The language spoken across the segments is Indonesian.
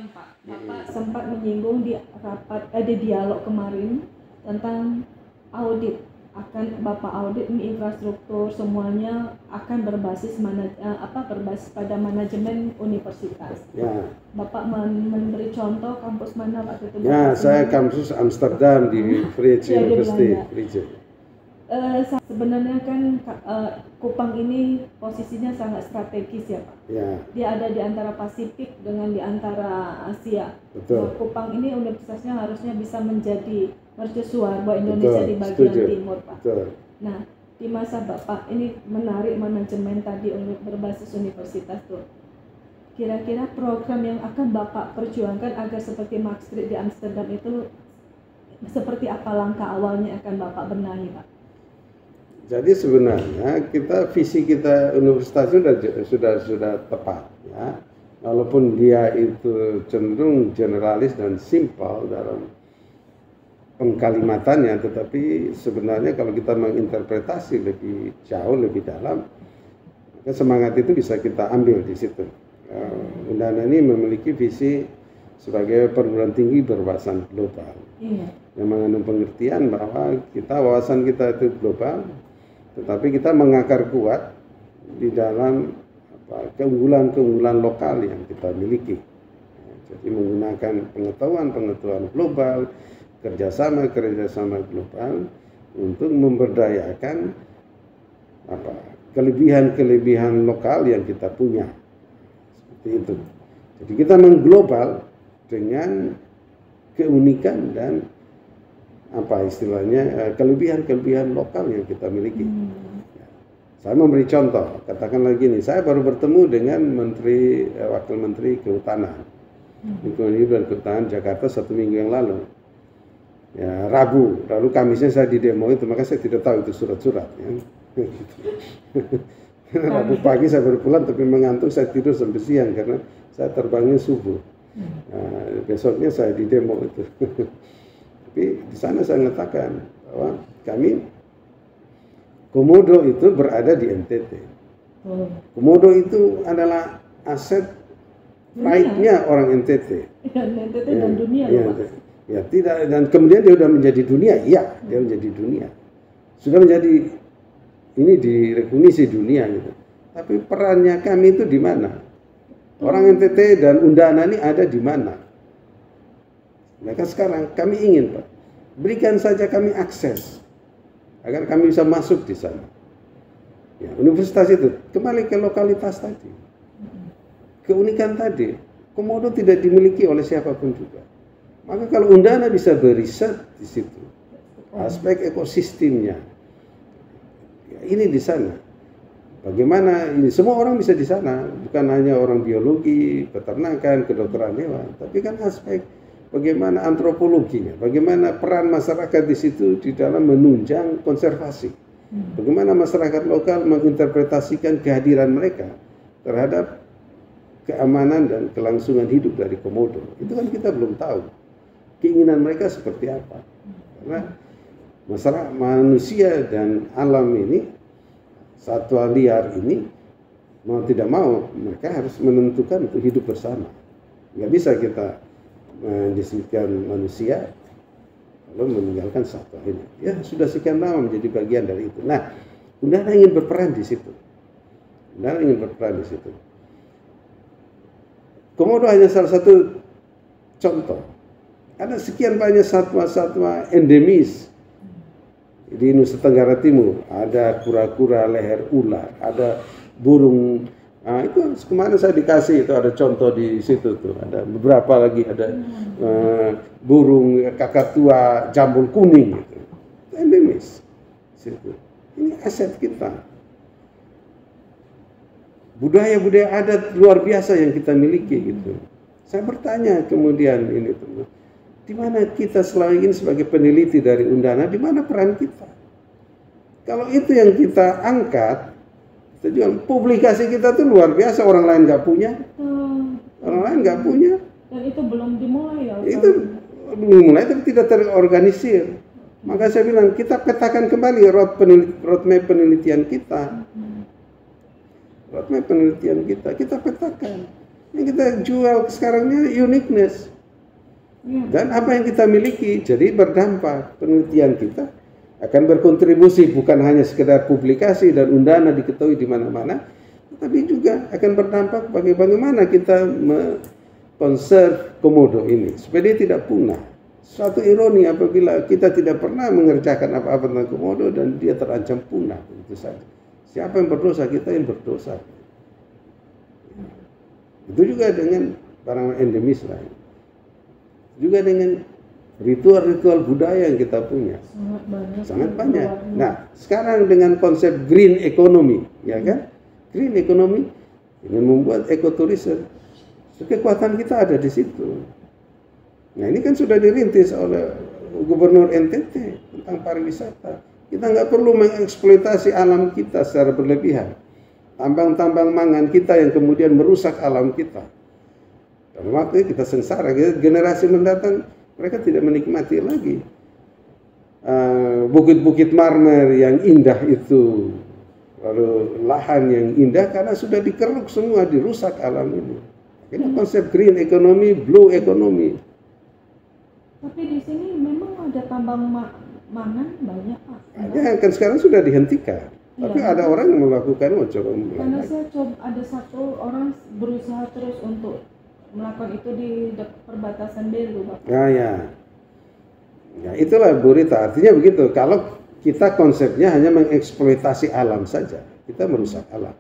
Pak. Bapak sempat menyinggung di di dialog kemarin tentang audit. Akan Bapak audit ini infrastruktur semuanya akan berbasis berbasis pada manajemen universitas. Ya. Bapak memberi contoh kampus mana Pak itu? Ya, saya kampus Amsterdam di Vrije University. Sebenarnya kan Kupang ini posisinya sangat strategis ya Pak. Ya. Dia ada di antara Pasifik dengan di antara Asia. Betul. Nah, Kupang ini universitasnya harusnya bisa menjadi mercusuar buat Indonesia. Betul, di bagian setuju. timur Pak. Betul. Nah, di masa Bapak ini menarik manajemen tadi berbasis universitas tuh. Kira-kira program yang akan Bapak perjuangkan agar seperti Maastricht di Amsterdam itu seperti apa langkah awalnya akan Bapak benahi Pak? Jadi sebenarnya visi kita universitas sudah tepat ya. Walaupun dia itu cenderung generalis dan simpel dalam pengkalimatannya, tetapi sebenarnya kalau kita menginterpretasi lebih jauh, lebih dalam, maka semangat itu bisa kita ambil di situ. Undana ini memiliki visi sebagai perguruan tinggi berwawasan global. Iya. Yang mengandung pengertian bahwa wawasan kita itu global, tetapi kita mengakar kuat di dalam keunggulan-keunggulan lokal yang kita miliki. Jadi menggunakan pengetahuan global, kerjasama global untuk memberdayakan kelebihan lokal yang kita punya. Seperti itu. Jadi kita mengglobal dengan keunikan dan kelebihan lokal yang kita miliki. Saya memberi contoh, katakanlah gini, saya baru bertemu dengan Wakil Menteri Kehutanan, Lingkungan Hidup dan Kehutanan Jakarta 1 minggu yang lalu. Ya, Rabu, lalu Kamisnya saya di demo itu, maka saya tidak tahu itu surat-surat. Ya. Rabu pagi saya baru pulang, tapi mengantuk, saya tidur sampai siang karena saya terbangnya subuh. Nah, besoknya saya di demo itu. Tapi di sana saya mengatakan bahwa Komodo itu berada di NTT. Komodo itu adalah aset pride-nya orang NTT. NTT dan dunia loh Pak. Ya tidak, dan kemudian dia sudah menjadi dunia, iya dia menjadi dunia. Sudah menjadi ini direkognisi dunia gitu. Tapi perannya kami itu di mana? Orang NTT dan Undana ini ada di mana? Maka sekarang kami ingin Pak, berikan saja kami akses agar kami bisa masuk di sana. Ya, universitas itu kembali ke lokalitas tadi, keunikan tadi. Komodo tidak dimiliki oleh siapapun juga. Maka kalau Undana bisa beriset di situ, aspek ekosistemnya, ya ini di sana. Bagaimana ini semua orang bisa di sana, bukan hanya orang biologi, peternakan, kedokteran hewan, tapi kan aspek bagaimana antropologinya, bagaimana peran masyarakat di situ di dalam menunjang konservasi. Bagaimana masyarakat lokal menginterpretasikan kehadiran mereka terhadap keamanan dan kelangsungan hidup dari Komodo. Itu kan kita belum tahu. Keinginan mereka seperti apa. Karena masyarakat manusia dan alam ini, satwa liar ini, mau tidak mau mereka harus menentukan untuk hidup bersama. Nggak bisa kita mendisiplinkan manusia lalu meninggalkan satwa ini. Ya sudah sekian lama menjadi bagian dari itu. Nah, Undana ingin berperan di situ. Komodo hanya salah satu contoh. Ada sekian banyak satwa-satwa endemis di Nusa Tenggara Timur. Ada kura-kura leher ular, ada burung. Nah, itu kemarin saya dikasih itu ada contoh di situ tuh, ada beberapa lagi, ada burung kakatua jambul kuning gitu. Endemis. Situ. Ini aset kita. Budaya-budaya adat luar biasa yang kita miliki gitu. Saya bertanya kemudian ini tuh, di mana kita selama ini sebagai peneliti dari Undana, di mana peran kita? Kalau itu yang kita angkat, publikasi kita tuh luar biasa, orang lain nggak punya, Dan itu belum dimulai ya? Itu belum dimulai, tapi tidak terorganisir. Maka saya bilang kita petakan kembali roadmap penelitian kita. Roadmap penelitian kita petakan. Yang kita jual sekarang ini uniqueness. Dan apa yang kita miliki, jadi berdampak. Penelitian kita akan berkontribusi bukan hanya sekedar publikasi dan undana diketahui di mana-mana, tapi juga akan berdampak bagaimana kita conserve komodo ini supaya dia tidak punah. Suatu ironi apabila kita tidak pernah mengerjakan apa-apa tentang komodo dan dia terancam punah begitu saja. Siapa yang berdosa? Kita yang berdosa. Itu juga dengan barang endemis lain. Juga dengan ritual-ritual budaya yang kita punya. Sangat banyak. Nah, sekarang dengan konsep green economy, ya kan? Green economy dengan membuat ekoturisme. Kekuatan kita ada di situ. Nah, ini kan sudah dirintis oleh Gubernur NTT tentang pariwisata. Kita nggak perlu mengeksploitasi alam kita secara berlebihan. Tambang-tambang mangan kita yang kemudian merusak alam kita. Dan waktu kita sengsara, generasi mendatang mereka tidak menikmati lagi bukit-bukit marmer yang indah itu, lalu lahan yang indah karena sudah dikeruk semua, dirusak alam ini. Ini konsep green economy, blue economy. Tapi di sini memang ada tambang mangan banyak, Pak. Ya, kan sekarang sudah dihentikan. Tapi ada orang yang melakukan coba mulai. Karena saya coba ada satu orang berusaha terus untuk melakukan itu di perbatasan Belu, Bapak. Ya, itulah Bu Rita. Artinya begitu. Kalau kita konsepnya hanya mengeksploitasi alam saja, kita merusak alam.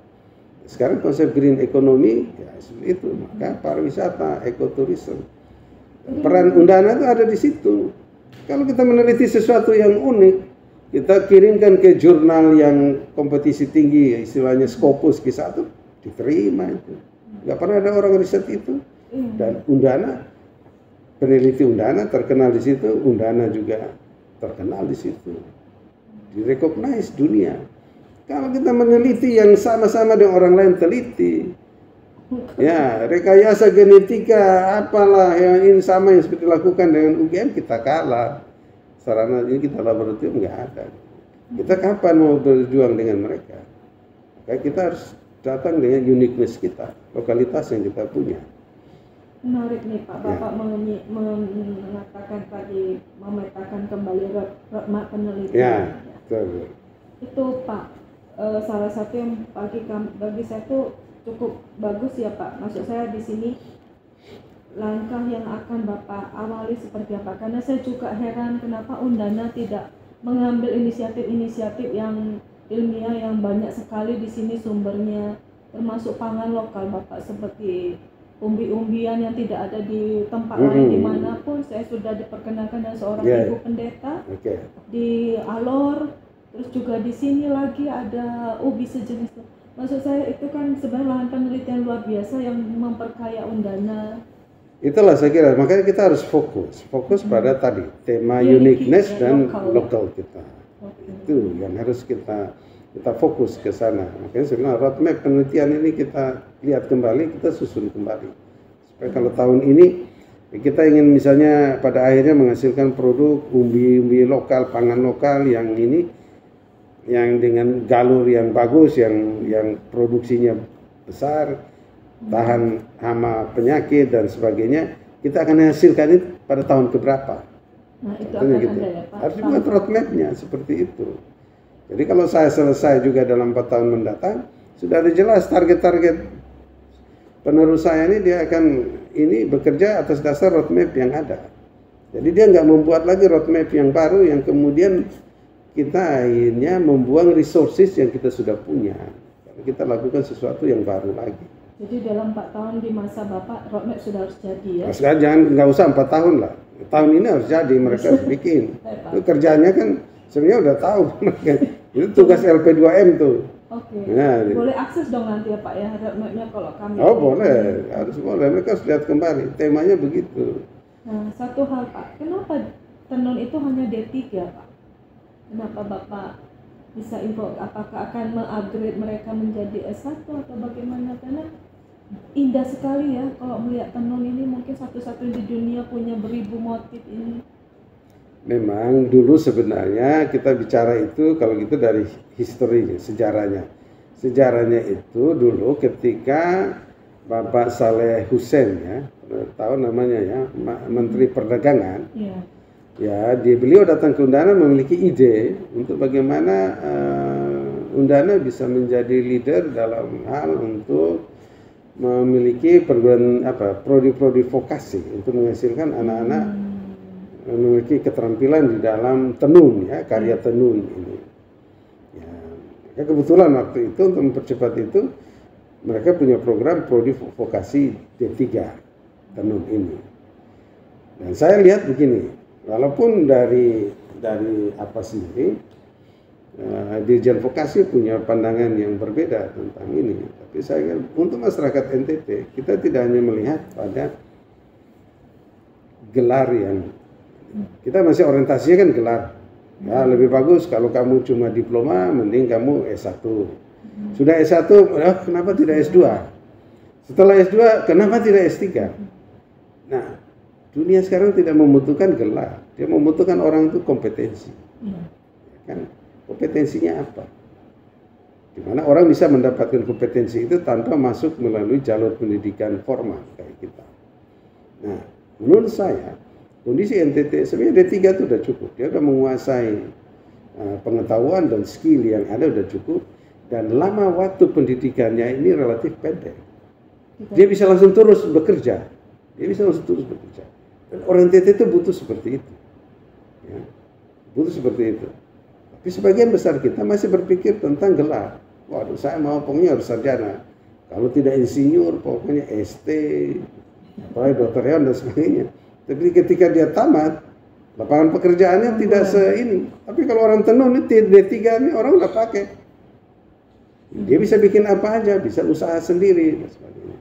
Sekarang konsep green economy, ya seperti itu. Maka pariwisata, ekoturisme. Peran undana itu ada di situ. Kalau kita meneliti sesuatu yang unik, kita kirimkan ke jurnal yang kompetisi tinggi, istilahnya Scopus Q1, diterima itu. Nggak pernah ada orang riset itu. Dan undana, peneliti undana terkenal di situ, undana juga terkenal di situ. Direcognize dunia. Kalau kita meneliti yang sama-sama dengan orang lain teliti, ya rekayasa genetika apalah yang ini sama yang seperti dilakukan dengan UGM, kita kalah. Sarana ini kita laboratorium nggak ada. Kita kapan mau berjuang dengan mereka? Maka kita harus datang dengan uniqueness kita, lokalitas yang kita punya. Menarik nih Pak, Bapak mengatakan tadi memetakan kembali roadmap penelitian. Ya, betul. Itu Pak, salah satu yang bagi saya itu cukup bagus ya Pak. Maksud saya di sini langkah yang akan Bapak awali seperti apa? Karena saya juga heran kenapa Undana tidak mengambil inisiatif-inisiatif yang ilmiah yang banyak sekali di sini sumbernya, termasuk pangan lokal Bapak, seperti umbi-umbian yang tidak ada di tempat lain dimanapun. Saya sudah diperkenalkan dengan seorang ibu pendeta di Alor, terus juga di sini lagi ada ubi sejenis. Maksud saya itu kan sebenarnya lahan penelitian luar biasa yang memperkaya Undana. Itulah saya kira, makanya kita harus fokus pada tadi tema uniqueness dan lokal kita. Itu yang harus kita fokus ke sana. Makanya sebenarnya roadmap penelitian ini kita lihat kembali, kita susun kembali. Supaya kalau tahun ini kita ingin misalnya pada akhirnya menghasilkan produk umbi-umbi lokal, pangan lokal yang ini, yang dengan galur yang bagus, yang produksinya besar, tahan hama penyakit dan sebagainya, kita akan hasilkan itu pada tahun keberapa. Nah, itu akan gitu. ada ya Pak. Harus buat roadmap-nya seperti itu. Jadi kalau saya selesai juga dalam 4 tahun mendatang, sudah ada jelas target-target penerus saya ini, dia akan ini bekerja atas dasar roadmap yang ada. Jadi dia nggak membuat lagi roadmap yang baru yang kemudian kita akhirnya membuang resources yang kita sudah punya. Karena kita lakukan sesuatu yang baru lagi. Jadi dalam 4 tahun di masa Bapak, roadmap sudah harus jadi ya? Nah, sekarang nggak usah 4 tahun lah. Tahun ini harus jadi, mereka harus bikin. Itu kerjanya kan sebenarnya udah tahu. Itu tugas LP2M tuh. Oke. Nah, boleh akses dong nanti ya Pak ya, roadmapnya kalau kami. Oh boleh, harus boleh. Mereka harus lihat kembali. Temanya begitu. Nah, satu hal Pak, kenapa tenun itu hanya D3 Pak? Kenapa Bapak bisa info apakah akan mengupgrade mereka menjadi S1 atau bagaimana? Karena indah sekali ya kalau melihat tenun ini, mungkin satu-satunya di dunia punya beribu motif ini. Memang dulu sebenarnya kita bicara itu kalau gitu dari historinya, sejarahnya. Sejarahnya itu dulu ketika Bapak Saleh Hussein ya, tahu namanya ya, Menteri Perdagangan. Ya, beliau datang ke Undana memiliki ide untuk bagaimana Undana bisa menjadi leader dalam hal untuk memiliki perguruan prodi-prodi vokasi untuk menghasilkan anak-anak memiliki keterampilan di dalam tenun ya, karya tenun ini. Ya, kebetulan waktu itu untuk mempercepat itu mereka punya program prodi vokasi D3 tenun ini. Dan saya lihat begini, walaupun dari apa sendiri Dirjen Vokasi punya pandangan yang berbeda tentang ini, tapi saya kira untuk masyarakat NTT kita tidak hanya melihat pada gelar yang kita masih orientasinya kan gelar. Ya, lebih bagus kalau kamu cuma diploma, mending kamu S1. Sudah S1, kenapa tidak S2? Setelah S2, kenapa tidak S3? Nah, dunia sekarang tidak membutuhkan gelar, dia membutuhkan orang itu kompetensi. Kan? Kompetensinya apa? Dimana orang bisa mendapatkan kompetensi itu tanpa masuk melalui jalur pendidikan formal kayak kita. Nah, menurut saya kondisi NTT sebenarnya D3 itu udah cukup. Dia udah menguasai pengetahuan dan skill yang ada udah cukup, dan lama waktu pendidikannya ini relatif pendek. Dia bisa langsung terus bekerja. Dan orang NTT itu butuh seperti itu. Ya, butuh seperti itu. Tapi sebagian besar kita masih berpikir tentang gelar. Waduh, saya mau pokoknya harus sarjana. Kalau tidak insinyur, pokoknya ST, doktoral dan sebagainya. Tapi ketika dia tamat, lapangan pekerjaannya tidak seini. Tapi kalau orang tenun ini D3 ini orang udah pakai. Dia bisa bikin apa aja, bisa usaha sendiri dan sebagainya.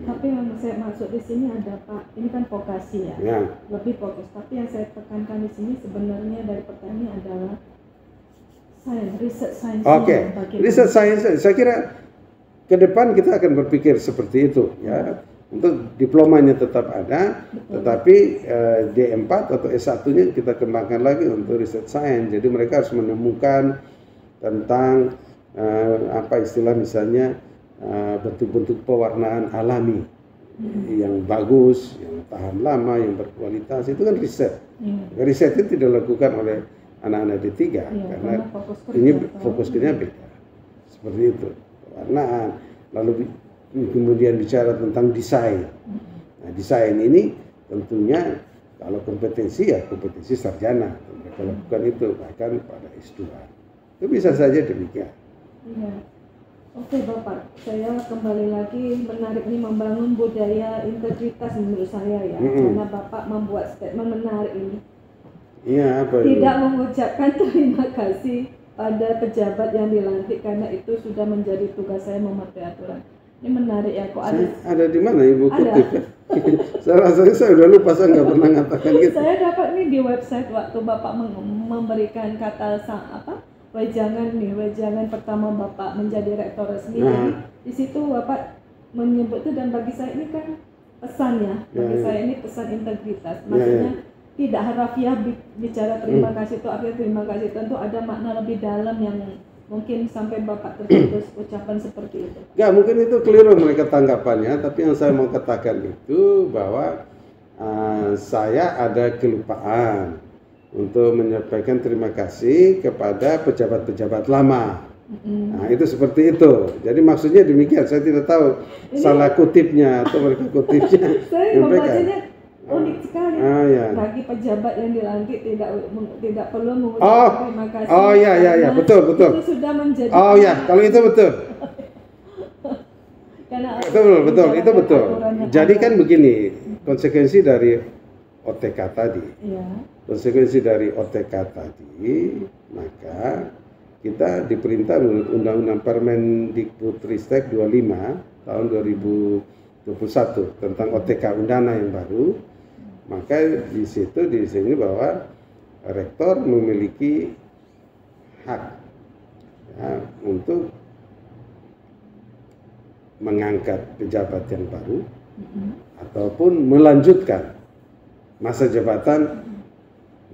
Tapi yang saya maksud di sini ada Pak, ini kan vokasi ya, lebih fokus. Tapi yang saya tekankan di sini sebenarnya dari pertanyaan adalah riset sains. Oke, riset sains. Saya kira ke depan kita akan berpikir seperti itu ya. Untuk diplomanya tetap ada, tetapi D4 atau S1-nya kita kembangkan lagi untuk riset sains. Jadi mereka harus menemukan tentang apa istilah misalnya bentuk-bentuk pewarnaan alami yang bagus, yang tahan lama, yang berkualitas. Itu kan riset. Riset itu tidak dilakukan oleh anak-anak D3 karena ini fokusnya beda. Seperti itu. Pewarnaan. Lalu kemudian bicara tentang desain. Nah, desain ini tentunya kalau kompetensi ya kompetensi sarjana. Mereka lakukan itu bahkan pada S2. Itu bisa saja demikian. Iya. Oke Bapak, saya kembali lagi menarik nih membangun budaya integritas menurut saya ya. Karena Bapak membuat statement menarik ini. Iya, apa itu? Tidak mengucapkan terima kasih pada pejabat yang dilantik karena itu sudah menjadi tugas saya mematuhi aturan. Ini menarik ya, kok ada? Ada di mana Ibu kutip? Saya rasa saya udah lupa, saya nggak pernah ngatakan gitu. Saya dapat nih di website waktu Bapak memberikan kata wejangan pertama Bapak menjadi rektor resmi. Di situ Bapak menyebut itu, dan bagi saya ini kan pesannya, saya ini pesan integritas. Maksudnya tidak harafiah bicara terima kasih itu, artinya terima kasih, tentu ada makna lebih dalam yang mungkin sampai Bapak terputus ucapan seperti itu. Enggak, mungkin itu keliru mereka tanggapannya, tapi yang saya mau katakan itu bahwa saya ada kelupaan untuk menyampaikan terima kasih kepada pejabat-pejabat lama. Nah, itu seperti itu. Jadi maksudnya demikian, saya tidak tahu ini salah kutipnya atau mereka kutipnya. Saya membacanya unik sekali. Bagi pejabat yang dilantik tidak perlu mengucapkan terima kasih. Iya, betul. Itu sudah menjadi. Kalau itu betul. Betul, itu betul. Jadi kan begini, konsekuensi dari OTK tadi. Konsekuensi dari OTK tadi, maka kita diperintah menurut Undang-Undang Permendikbudristek 25 tahun 2021 tentang OTK Undana yang baru. Maka di sini bahwa rektor memiliki hak untuk mengangkat pejabat yang baru ataupun melanjutkan masa jabatan,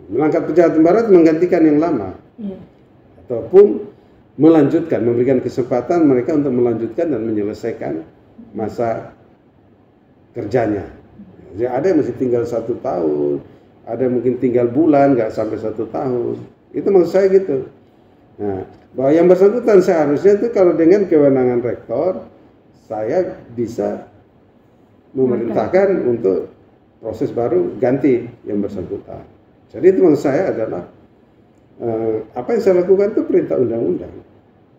mengangkat pejabat yang baru menggantikan yang lama, ataupun melanjutkan, memberikan kesempatan mereka untuk melanjutkan dan menyelesaikan masa kerjanya. Jadi ada yang masih tinggal 1 tahun, ada yang mungkin tinggal bulan, nggak sampai 1 tahun. Itu maksud saya gitu. Nah, bahwa yang bersangkutan seharusnya itu kalau dengan kewenangan rektor, saya bisa memerintahkan untuk proses baru ganti yang bersangkutan. Jadi itu maksud saya adalah apa yang saya lakukan itu perintah undang-undang.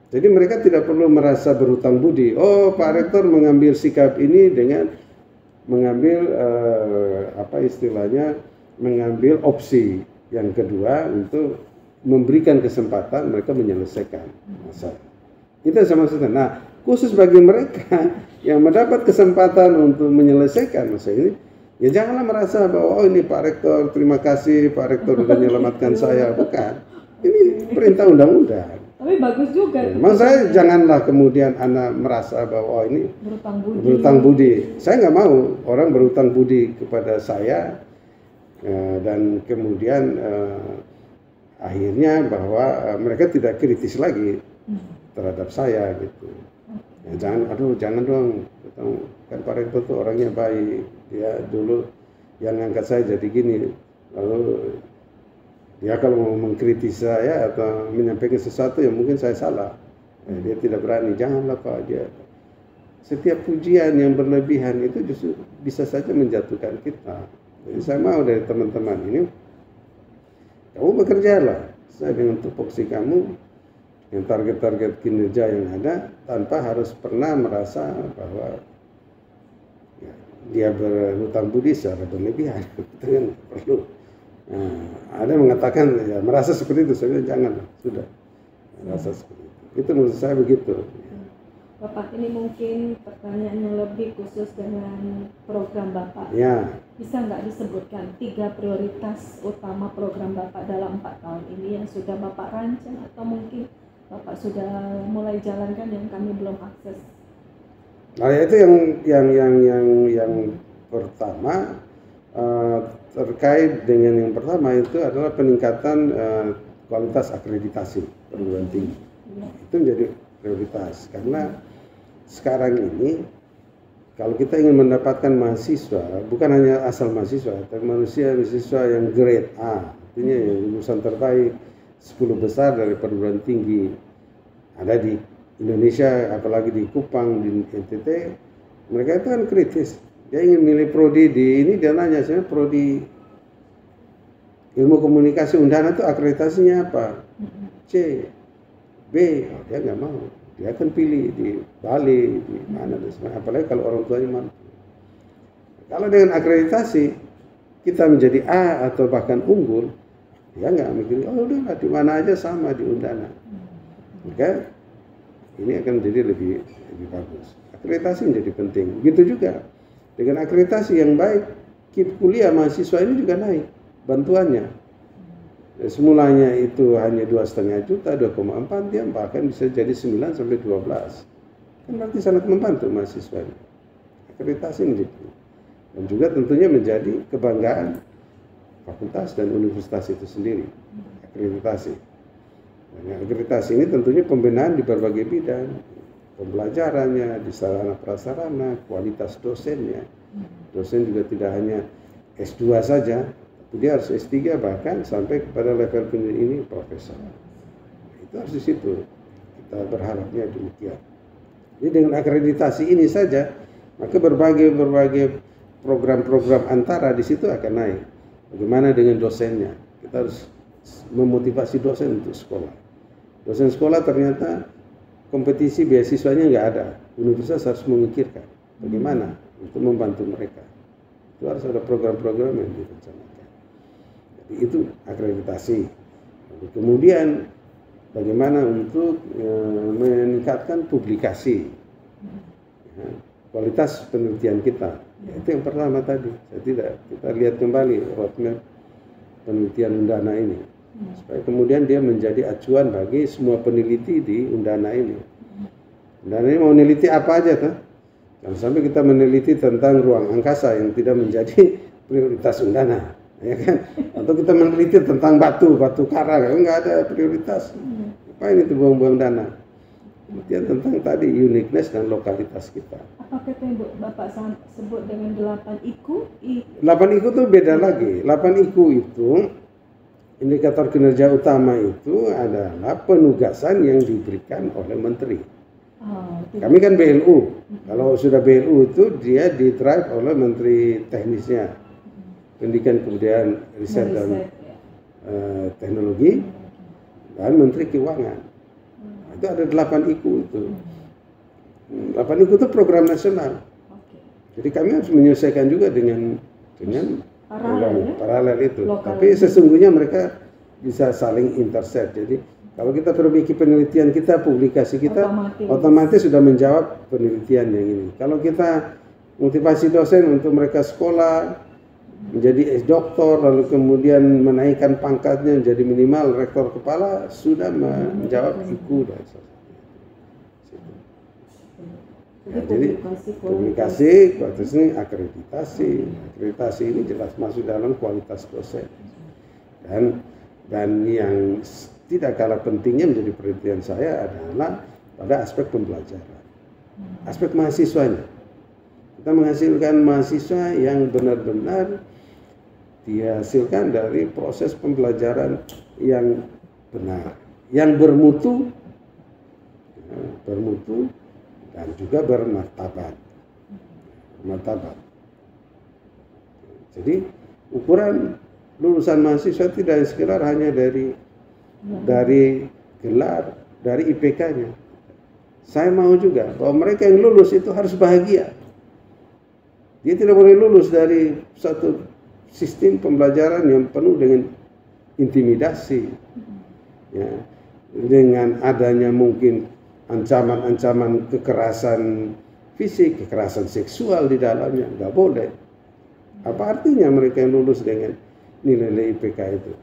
Jadi mereka tidak perlu merasa berhutang budi. Oh, Pak Rektor mengambil sikap ini dengan mengambil apa istilahnya, mengambil opsi yang kedua untuk memberikan kesempatan mereka menyelesaikan masalah. Itu yang saya maksudkan. Nah, khusus bagi mereka yang mendapat kesempatan untuk menyelesaikan masalah ini, ya janganlah merasa bahwa oh ini Pak Rektor, terima kasih Pak Rektor sudah menyelamatkan saya. Bukan. Ini perintah undang-undang. Tapi bagus juga. Ya, maksud saya janganlah kemudian Anda merasa bahwa oh ini berhutang budi. Saya nggak mau orang berhutang budi kepada saya dan kemudian akhirnya bahwa mereka tidak kritis lagi terhadap saya gitu. Ya, jangan dong, kan Pak Rektor tuh orangnya baik, dia dulu yang ngangkat saya jadi gini, lalu dia kalau mau mengkritis saya atau menyampaikan sesuatu yang mungkin saya salah, dia tidak berani. Janganlah Pak, dia setiap pujian yang berlebihan itu justru bisa saja menjatuhkan kita. Jadi saya mau dari teman-teman ini, kamu bekerjalah sesuai dengan tupoksi kamu, yang target-target kinerja yang ada, tanpa harus pernah merasa bahwa ya, dia berhutang budi secara berlebihan. Itu kan perlu. Nah, ada yang mengatakan ya merasa seperti itu, saya bilang jangan, sudah merasa seperti itu. Itu maksud saya begitu. Bapak, ini mungkin pertanyaan yang lebih khusus dengan program Bapak. Ya. Bisa nggak disebutkan 3 prioritas utama program Bapak dalam 4 tahun ini yang sudah Bapak rancang atau mungkin Bapak sudah mulai jalankan yang kami belum akses? Nah, itu yang pertama. Terkait dengan yang pertama itu adalah peningkatan kualitas akreditasi perguruan tinggi. Itu menjadi prioritas karena sekarang ini kalau kita ingin mendapatkan mahasiswa, bukan hanya asal mahasiswa, tapi mahasiswa yang grade A, artinya yang lulusan terbaik 10 besar dari perguruan tinggi ada di Indonesia, apalagi di Kupang, di NTT, mereka itu kan kritis. Dia ingin milih prodi di ini, dia nanya, saya prodi ilmu komunikasi Undana itu akreditasinya apa? C, B, oh, dia nggak mau. Dia akan pilih di Bali, di mana, apalagi kalau orang tuanya mampu. Kalau dengan akreditasi, kita menjadi A atau bahkan unggul, dia nggak mikir, oh udah di mana aja sama di Undana. Maka ini akan menjadi lebih bagus. Akreditasi menjadi penting. Begitu juga. Dengan akreditasi yang baik, KIP kuliah mahasiswa ini juga naik bantuannya. Semulanya itu hanya 2,5 juta, 2,4, dia bahkan bisa jadi 9 sampai 12. Kan berarti sangat membantu mahasiswa ini. Akreditasi menjadi. Dan juga tentunya menjadi kebanggaan fakultas dan universitas itu sendiri. Akreditasi. Dan akreditasi ini tentunya pembinaan di berbagai bidang. Pembelajarannya, di sarana prasarana, kualitas dosennya. Dosen juga tidak hanya S2 saja, tapi dia harus S3 bahkan sampai kepada level ini profesor. Itu harus di situ. Kita berharapnya demikian. Jadi dengan akreditasi ini saja, maka berbagai program-program antara di situ akan naik. Bagaimana dengan dosennya? Kita harus memotivasi dosen untuk sekolah. Dosen sekolah ternyata kompetisi beasiswanya nggak ada. Universitas harus memikirkan bagaimana untuk membantu mereka. Itu harus ada program-program yang direncanakan. Jadi itu akreditasi. Kemudian bagaimana untuk meningkatkan publikasi, ya, kualitas penelitian kita. Ya, itu yang pertama tadi. Kita lihat kembali roadmap penelitian Undana ini. Supaya kemudian dia menjadi acuan bagi semua peneliti di Undana ini. Undana ini mau meneliti apa aja kan? Jangan sampai kita meneliti tentang ruang angkasa yang tidak menjadi prioritas Undana, ya kan? Atau kita meneliti tentang batu karang, nggak ada prioritas. Apa ini tuh buang-buang dana? Kemudian tentang tadi uniqueness dan lokalitas kita. Apakah itu yang Bapak sebut dengan 8 IQ? 8 IQ itu beda lagi. 8 IQ itu indikator kinerja utama itu adalah penugasan yang diberikan oleh menteri. Kami kan BLU. Kalau sudah BLU itu dia di-drive oleh menteri teknisnya, pendidikan, kebudayaan, riset dan teknologi, dan menteri keuangan. Itu ada 8 IQ itu. 8 IQ itu program nasional. Jadi kami harus menyesuaikan juga dengan paralel itu. Tapi sesungguhnya mereka bisa saling intercept. Jadi kalau kita perbaiki penelitian kita, publikasi kita, otomatis sudah menjawab penelitian yang ini. Kalau kita motivasi dosen untuk mereka sekolah, menjadi doktor, lalu kemudian menaikkan pangkatnya menjadi minimal rektor kepala, sudah menjawab IQ dan sebagainya. Ya, jadi komunikasi, kualitas ini akreditasi ini jelas masuk dalam kualitas dosen. Dan yang tidak kalah pentingnya menjadi perhatian saya adalah pada aspek pembelajaran, aspek mahasiswanya. Kita menghasilkan mahasiswa yang benar-benar dihasilkan dari proses pembelajaran yang benar, yang bermutu dan juga bermartabat. Jadi ukuran lulusan mahasiswa tidak sekedar hanya dari gelar, dari IPK-nya. Saya mau juga bahwa mereka yang lulus itu harus bahagia. Dia tidak boleh lulus dari satu sistem pembelajaran yang penuh dengan intimidasi, ya, dengan adanya mungkin ancaman-ancaman kekerasan fisik, kekerasan seksual di dalamnya. Nggak boleh. Apa artinya mereka yang lulus dengan nilai IPK itu?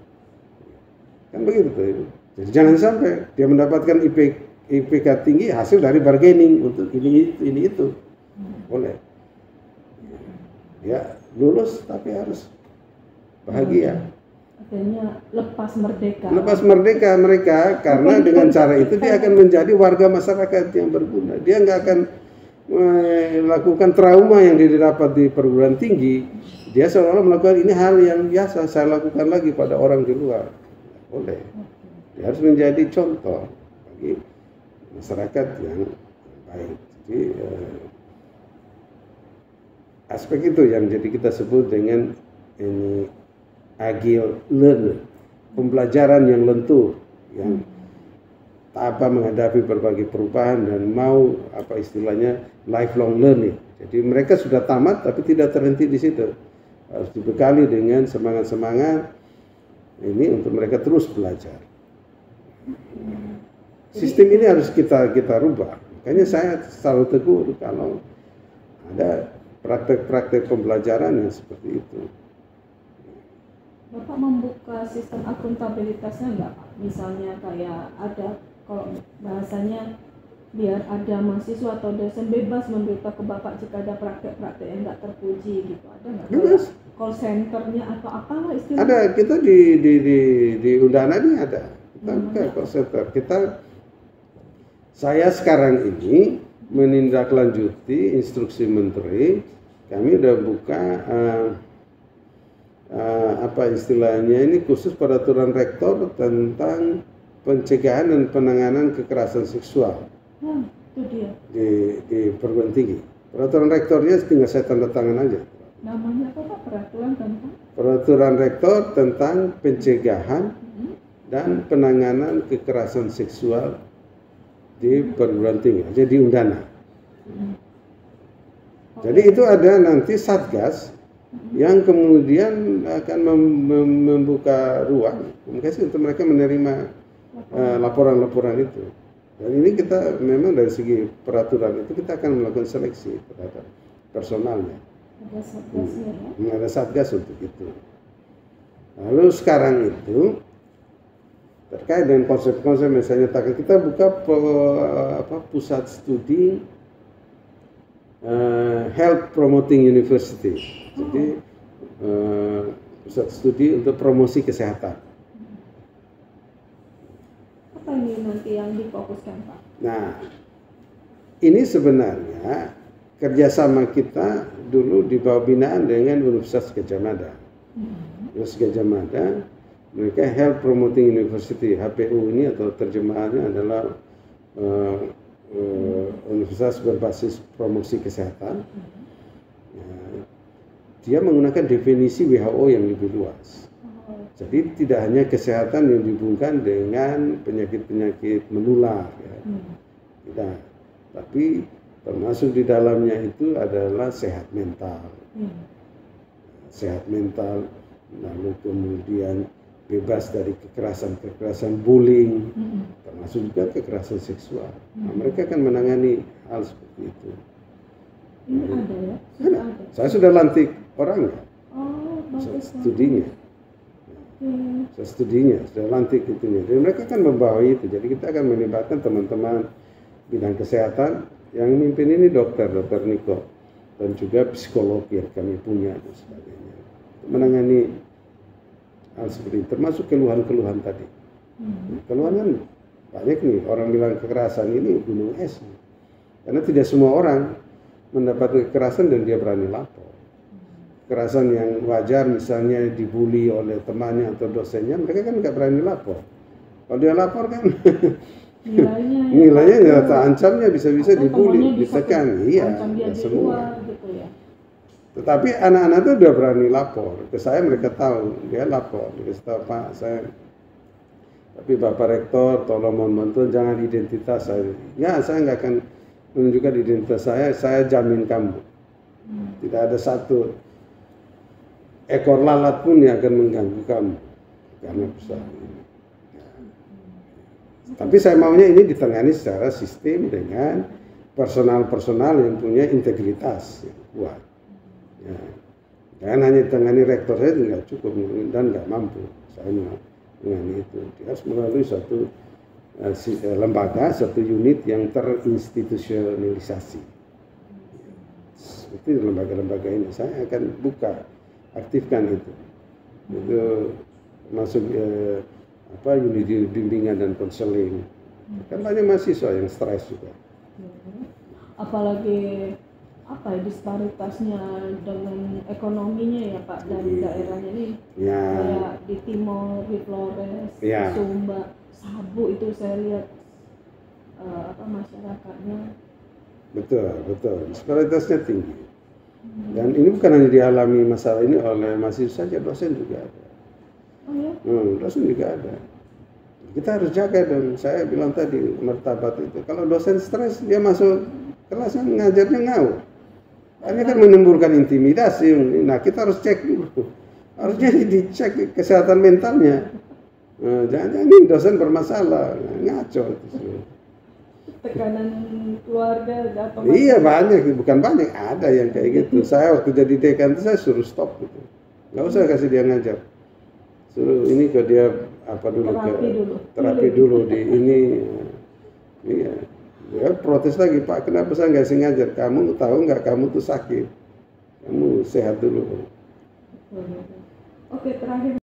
Kan begitu. Jadi jangan sampai dia mendapatkan IPK tinggi hasil dari bargaining untuk ini itu. Boleh. Ya, lulus tapi harus bahagia. Akhirnya lepas merdeka mereka, karena dengan cara itu dia akan menjadi warga masyarakat yang berguna. Dia nggak akan melakukan trauma yang didapat di perguruan tinggi. Dia seolah-olah melakukan ini hal yang biasa saya lakukan lagi pada orang di luar. Boleh. Dia harus menjadi contoh bagi masyarakat yang baik. Jadi aspek itu yang jadi kita sebut dengan ini agile learner, pembelajaran yang lentur, yang apa menghadapi berbagai perubahan dan mau apa istilahnya lifelong learning. Jadi mereka sudah tamat tapi tidak terhenti di situ, harus dibekali dengan semangat ini untuk mereka terus belajar. Sistem ini harus kita rubah. Makanya saya selalu tegur kalau ada praktek-praktek pembelajaran yang seperti itu. Bapak membuka sistem akuntabilitasnya enggak, Pak? Misalnya kayak ada, kalau bahasanya biar ada mahasiswa atau dosen bebas memberitahu ke Bapak jika ada praktek-praktek yang enggak terpuji gitu. Ada enggak? Bebas. Call centernya atau apalah istilahnya? Ada, kita di Undana ini ada. Kita buka call center. Saya sekarang ini menindaklanjuti instruksi menteri. Kami udah buka apa istilahnya ini khusus peraturan rektor tentang pencegahan dan penanganan kekerasan seksual itu dia. Di perguruan tinggi. Peraturan rektornya tinggal saya tanda tangan aja. Namanya apa Pak? Peraturan rektor tentang pencegahan dan penanganan kekerasan seksual di perguruan tinggi, jadi Undana. Jadi itu ada nanti satgas yang kemudian akan membuka ruang komunikasi untuk mereka menerima laporan-laporan itu. Dan ini kita memang dari segi peraturan itu kita akan melakukan seleksi terhadap personalnya. Ada satgasnya ya? Ada satgas untuk itu. Lalu sekarang itu terkait dengan konsep-konsep misalnya kita buka pusat studi Health Promoting University. Jadi pusat studi untuk promosi kesehatan. Apa ini nanti yang difokuskan Pak? Nah, ini sebenarnya kerjasama kita dulu di bawah binaan dengan Universitas Gadjah Mada. Universitas Gadjah Mada, mereka Health Promoting University, HPU ini atau terjemahannya adalah Universitas berbasis promosi kesehatan. Dia menggunakan definisi WHO yang lebih luas. Jadi tidak hanya kesehatan yang dihubungkan dengan penyakit-penyakit menular, ya. Tidak. Tapi termasuk di dalamnya itu adalah sehat mental. Sehat mental, lalu kemudian bebas dari kekerasan bullying, termasuk juga kekerasan seksual. Nah, mereka akan menangani hal seperti itu. Ini ada ya? Ada. Saya sudah lantik orangnya. Oh, bagus. Studinya. Saya studinya, sudah lantik itunya. Jadi mereka akan membawa itu. Jadi kita akan melibatkan teman-teman bidang kesehatan. Yang mimpin ini Dr. Niko, dan juga psikolog yang kami punya dan sebagainya. Menangani hal seperti itu, termasuk keluhan-keluhan tadi. Keluhan kan banyak nih, orang bilang kekerasan ini gunung es. Karena tidak semua orang mendapat kekerasan dan dia berani lapor. Kekerasan yang wajar misalnya dibully oleh temannya atau dosennya, mereka kan nggak berani lapor. Kalau dia lapor kan nilainya ya ancamnya bisa-bisa dibully, ditekan, iya, semua. Gitu ya. Tetapi anak-anak itu udah berani lapor ke saya, mereka tahu dia lapor, dia tahu Pak saya. Tapi Bapak Rektor tolong mohon bantuan jangan identitas saya. Ya saya nggak akan menunjukkan identitas saya jamin kamu. Tidak ada satu ekor lalat pun yang akan mengganggu kamu karena perusahaan ini. Tapi saya maunya ini ditangani secara sistem dengan personal yang punya integritas yang kuat. Ya. Jangan hanya ditangani rektor saya tidak cukup dan nggak mampu. Saya menangani itu. Dia harus melalui suatu lembaga, suatu unit yang terinstitusionalisasi. Seperti lembaga-lembaga ini saya akan aktifkan itu. Itu masuk unit bimbingan dan konseling. Kan banyak mahasiswa yang stres juga. Apalagi disparitasnya dengan ekonominya ya Pak dari daerahnya nih. Kayak di Timor, di Flores, di Sumba, Sabu itu saya lihat masyarakatnya. Betul. Disparitasnya tinggi. Dan ini bukan hanya dialami masalah ini oleh mahasiswa saja, dosen juga ada. Oh ya? Dosen juga ada. Kita harus jaga dong. Saya bilang tadi martabat itu. Kalau dosen stres dia masuk kelasnya ngajarnya ngawur. Ini kan menimbulkan intimidasi. Nah kita harus cek dulu. Harusnya dicek kesehatan mentalnya. Jangan-jangan ini dosen bermasalah, ngaco itu. Tekanan keluarga atau iya banyak, bukan banyak, ada yang kayak gitu. Saya waktu jadi dekan itu saya suruh stop gitu. Nggak usah kasih dia ngajar. Suruh ini ke dia terapi dulu di ini. Iya. Dia protes lagi, Pak, kenapa saya nggak ngajar? Kamu tahu nggak kamu tuh sakit? Kamu sehat dulu. Oke, terakhir.